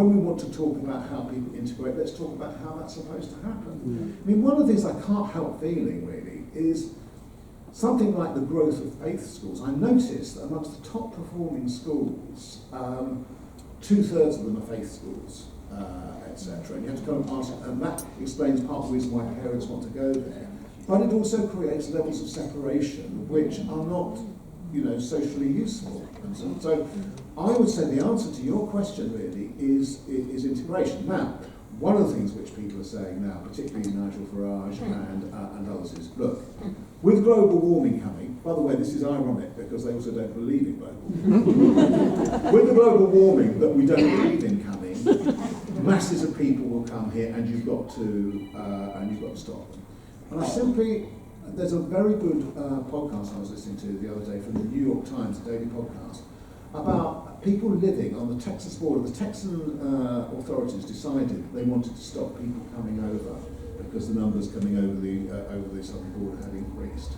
when we want to talk about how people integrate, let's talk about how that's supposed to happen. I mean, one of the things I can't help feeling really is something like the growth of faith schools. I noticed that amongst the top performing schools, 2/3 of them are faith schools, etc. And you have to kind of ask, and that explains part of the reason why parents want to go there. But it also creates levels of separation which are not, socially useful. And so I would say the answer to your question really is integration. Now, one of the things which people are saying now, particularly Nigel Farage and others, is, look, with global warming coming, by the way, this is ironic because they also don't believe in global warming. With the global warming that we don't believe in coming, masses of people will come here, and you've got to stop them. And there's a very good podcast I was listening to the other day from the New York Times, a daily podcast, about people living on the Texas border. The Texan authorities decided they wanted to stop people coming over because the numbers coming over the southern border had increased.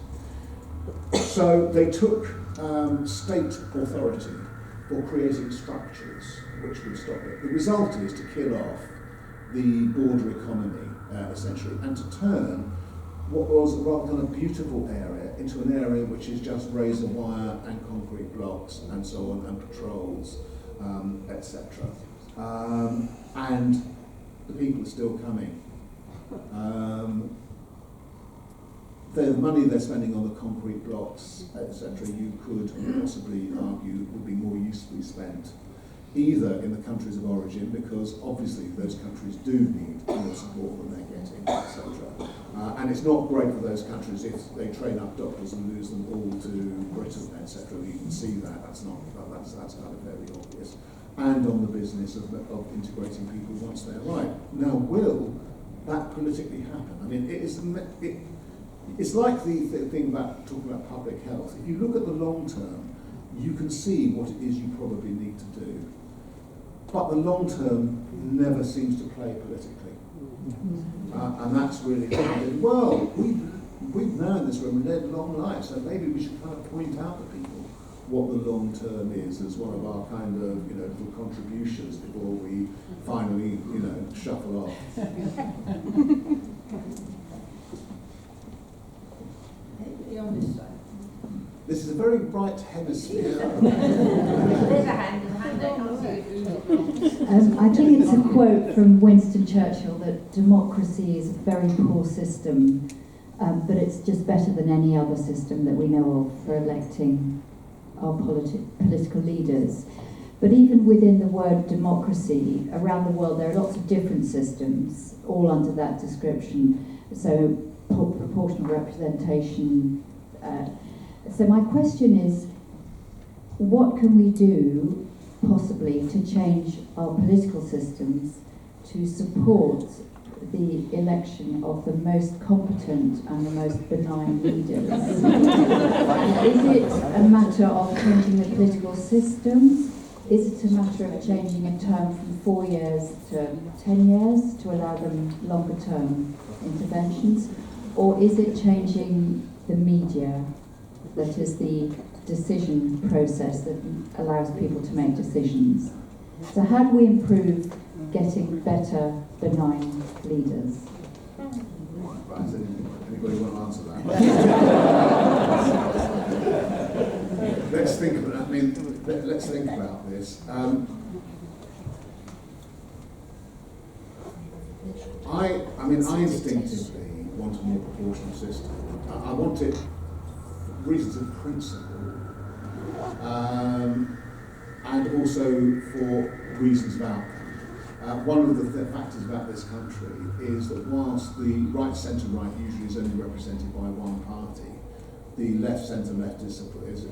So they took state authority for creating structures which would stop it. The result is to kill off the border economy, essentially, and to turn what was a rather kind of beautiful area into an area which is just razor wire and concrete blocks and so on, and patrols, etc. And the people are still coming. The money they're spending on the concrete blocks, etc., you could possibly argue would be more usefully spent either in the countries of origin, because obviously those countries do need more support than they're getting, etc. And it's not great for those countries if they train up doctors and lose them all to Britain, etc. You can see that. That's kind of very obvious. And on the business of integrating people once they arrive. Now, will that politically happen? I mean, it's like the thing about talking about public health. If you look at the long term, you can see what it is you probably need to do. But the long term never seems to play politically. And that's really well, we've now in this room led long lives, so maybe we should kind of point out to people what the long term is as one of our kind of little contributions before we finally shuffle off. On this side. This is a very bright hemisphere. There's a hand. I think it's a quote from Winston Churchill that democracy is a very poor system, but it's just better than any other system that we know of for electing our political leaders. But even within the word democracy, around the world there are lots of different systems, all under that description. So proportional representation. So my question is, what can we do possibly to change our political systems to support the election of the most competent and the most benign leaders? Is it a matter of changing the political systems? Is it a matter of changing a term from 4 years to 10 years to allow them longer term interventions? Or is it changing the media, that is the decision process that allows people to make decisions? So how do we improve getting better, benign leaders? Right, anybody want to answer that? Let's think about. Let's think about this. I instinctively want a more proportional system. I want it for reasons of principle, and also for reasons of outcome. One of the factors about this country is that whilst the right, centre, right usually is only represented by one party, the left, centre, left is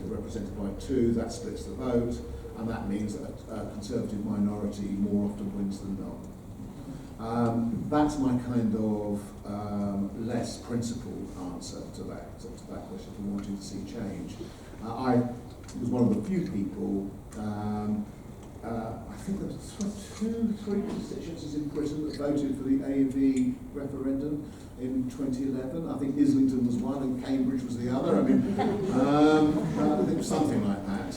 represented by two. That splits the vote, and that means that a conservative minority more often wins than not. That's my kind of less principled answer to that question for wanting to see change. I was one of the few people, I think there were 3 constituencies in Britain that voted for the A&B referendum in 2011. I think Islington was one and Cambridge was the other. I think it was something like that.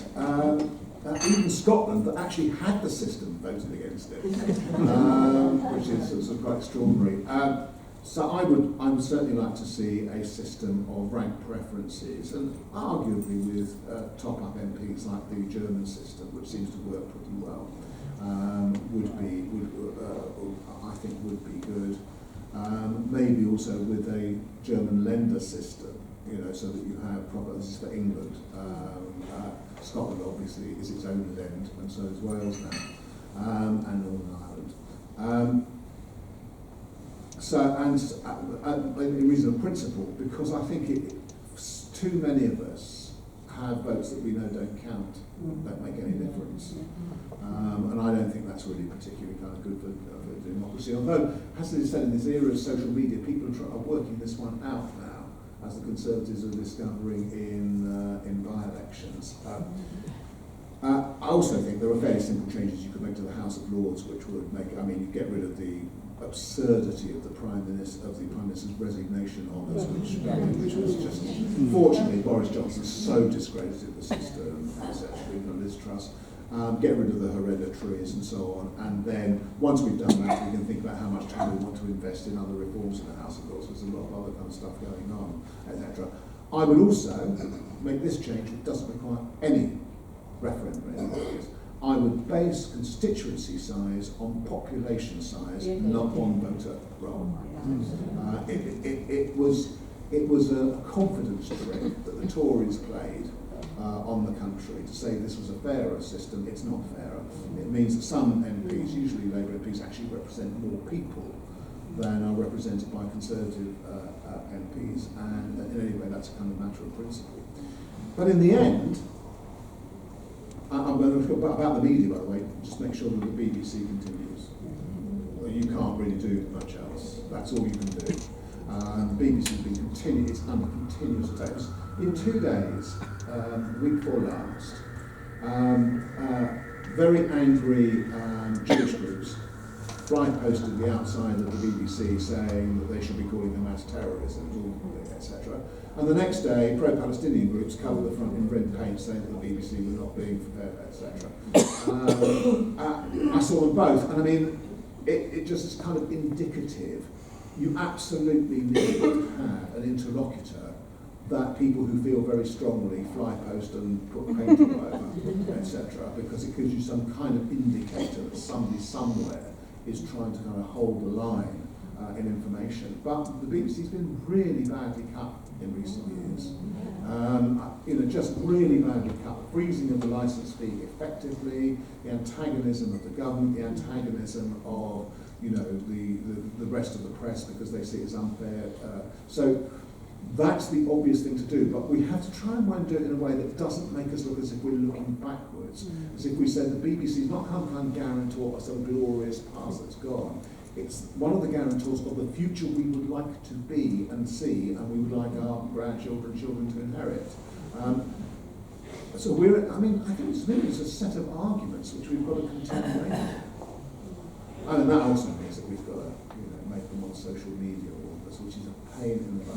even Scotland, that actually had the system, voted against it, which is sort of quite extraordinary. So I would certainly like to see a system of rank preferences, and arguably with top-up MPs like the German system, which seems to work pretty well, I think would be good. Maybe also with a German lender system, so that you have proper. This is for England. Scotland obviously is its own lend, and so is Wales now, and Northern Ireland. In reason of principle, because I think too many of us have votes that we know don't count, don't make any difference. And I don't think that's really particularly kind of good for democracy. Although, as they said, in this era of social media, people are working this one out now, as the Conservatives are discovering in by-elections. I also think there are fairly simple changes you could make to the House of Lords, which would make, you get rid of the absurdity of the Prime Minister's resignation honours, which was just, fortunately, Boris Johnson so discredited the system, etc., even Liz Truss. Get rid of the hereditaries and so on, and then once we've done that, we can think about how much time we want to invest in other reforms in the House of Lords. There's a lot of other kind of stuff going on, etc. I would also make this change, which doesn't require any referendum. I would base constituency size on population size, not on voter roll. It was a confidence trick that the Tories played on the country to say this was a fairer system. It's not fairer. It means that some MPs, usually Labour MPs, actually represent more people than are represented by Conservative MPs, and in any way that's a kind of matter of principle. But in the end, I'm going to talk about the media, by the way, just make sure that the BBC continues. You can't really do much else. That's all you can do. The BBC has been it's under continuous attacks. In 2 days, the week before last, very angry Jewish groups fly-posted the outside of the BBC saying that they should be calling Hamas terrorism, etc. And the next day, pro-Palestinian groups covered the front in red paint saying that the BBC were not being fair, etc. I saw them both, and it just is kind of indicative. You absolutely need to have an interlocutor that people who feel very strongly fly post and put paint all over, etc., because it gives you some kind of indicator that somebody somewhere is trying to kind of hold the line in information. But the BBC's been really badly cut in recent years. Just really badly cut. Freezing of the licence fee effectively, the antagonism of the government, the antagonism of the rest of the press because they see it as unfair. So that's the obvious thing to do, but we have to try and do it in a way that doesn't make us look as if we're looking backwards, as if we said the BBC is not some kind of guarantor of some glorious past that's gone. It's one of the guarantors of the future we would like to be and see, and we would like our grandchildren and children to inherit. So I think it's a set of arguments which we've got to continue making. And that also means that we've got to make them on social media, which is a pain in the butt.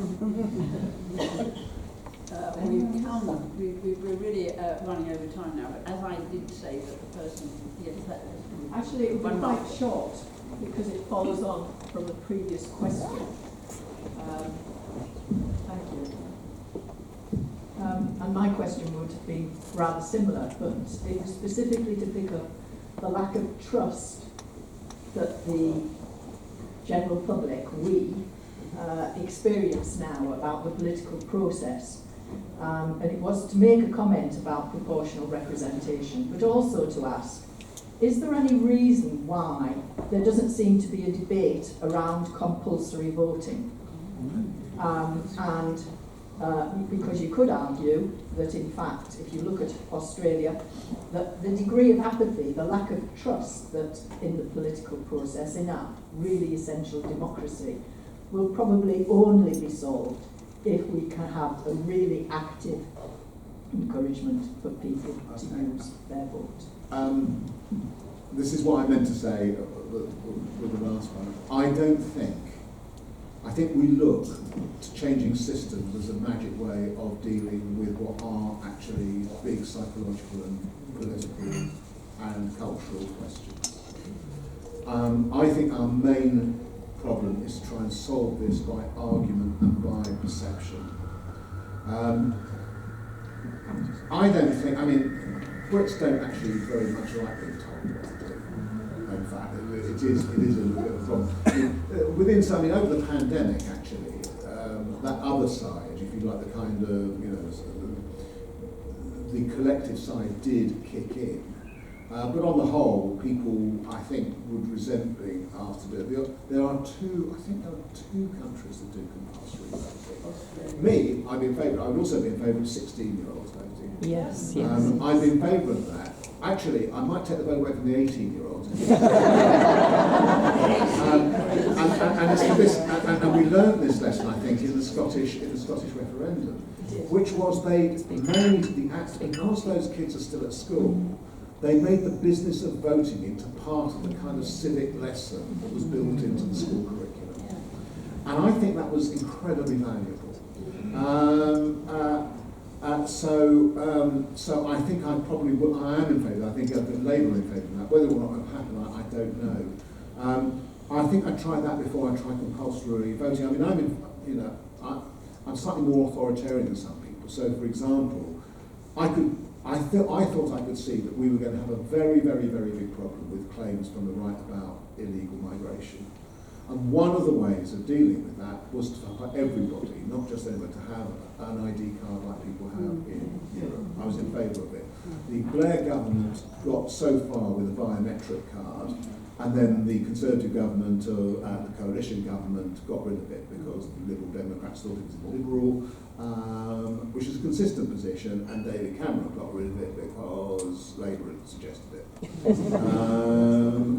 We're really running over time now, but as I did say that the person... Actually, it would be quite short, because it follows on from the previous question. Thank you. And my question would be rather similar, but it was specifically to pick up the lack of trust that the general public, we, experience now about the political process. And it was to make a comment about proportional representation, but also to ask, is there any reason why there doesn't seem to be a debate around compulsory voting? Because you could argue that, in fact, if you look at Australia, that the degree of apathy, the lack of trust that in the political process, in our really essential democracy, will probably only be solved if we can have a really active encouragement for people to use their vote. This is what I meant to say with the last one. I don't think I think we look to changing systems as a magic way of dealing with what are actually big psychological and political and cultural questions. I think our main problem is to try and solve this by argument and by perception. I don't think, I mean, Brits don't actually very much like being told what to do. In fact, it is a little bit of a problem. Within something, over the pandemic, actually, that other side, if you like, the kind of, you know, the collective side did kick in. But on the whole, people, I think, would resent being asked to do it. There are two countries that do compulsory voting. Me, I'd be in favour. I would also be in favour of 16-year-olds voting. Yes, yes. I'd be in favour of that. Actually, I might take the vote away from the 18-year-olds. And we learned this lesson, I think, in the Scottish referendum, which was they made the act, because those kids are still at school, they made the business of voting into part of the kind of civic lesson that was built into the school curriculum. And I think that was incredibly valuable. So I think I am in favour. I think Labour are in favour of that. Whether or not it will happen, I don't know. I think I tried that before I tried compulsory voting. I mean, I'm slightly more authoritarian than some people. So, for example, I thought I could see that we were going to have a very, very, very big problem with claims from the right about illegal migration. And one of the ways of dealing with that was for everybody, not just anyone, to have an ID card like people have in Europe. I was in favour of it. The Blair government got so far with a biometric card, and then the Conservative government, the coalition government, got rid of it because the Liberal Democrats thought it was illiberal, which is a consistent position, and David Cameron got rid of it because Labour had suggested it.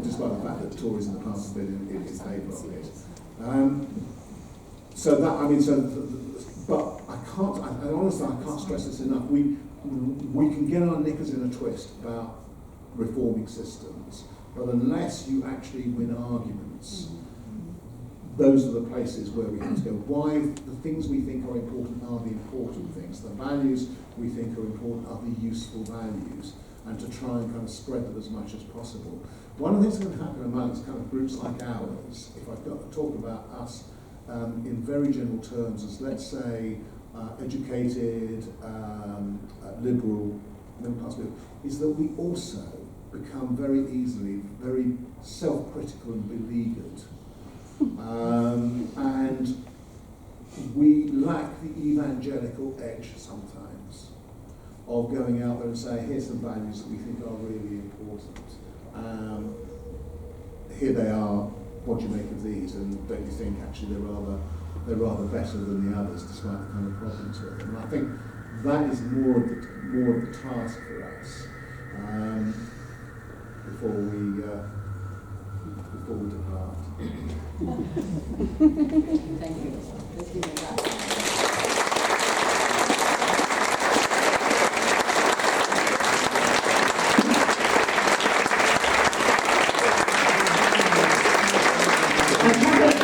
Despite the fact that Tories in the past have been in favour of it. But I can't, and honestly, I can't stress this enough. We can get our knickers in a twist about reforming systems, but unless you actually win arguments, those are the places where we have to go. Why the things we think are important are the important things. The values we think are important are the useful values, and to try and kind of spread them as much as possible. One of the things that can happen amongst kind of groups like ours, if I've got to talk about us in very general terms, as let's say educated, liberal, middle-class people, is that we also become very easily very self-critical and beleaguered. And we lack the evangelical edge sometimes of going out there and saying, here's some values that we think are really important. Here they are, what do you make of these? And don't you think actually they're rather better than the others, despite the kind of problems with them? And I think that is more of the task for us before we depart. Thank you. Let's give it that.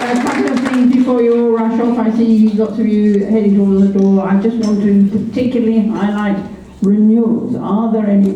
A couple of things before you all rush off. I see lots of you heading towards the door. I just want to particularly highlight renewals. Are there any?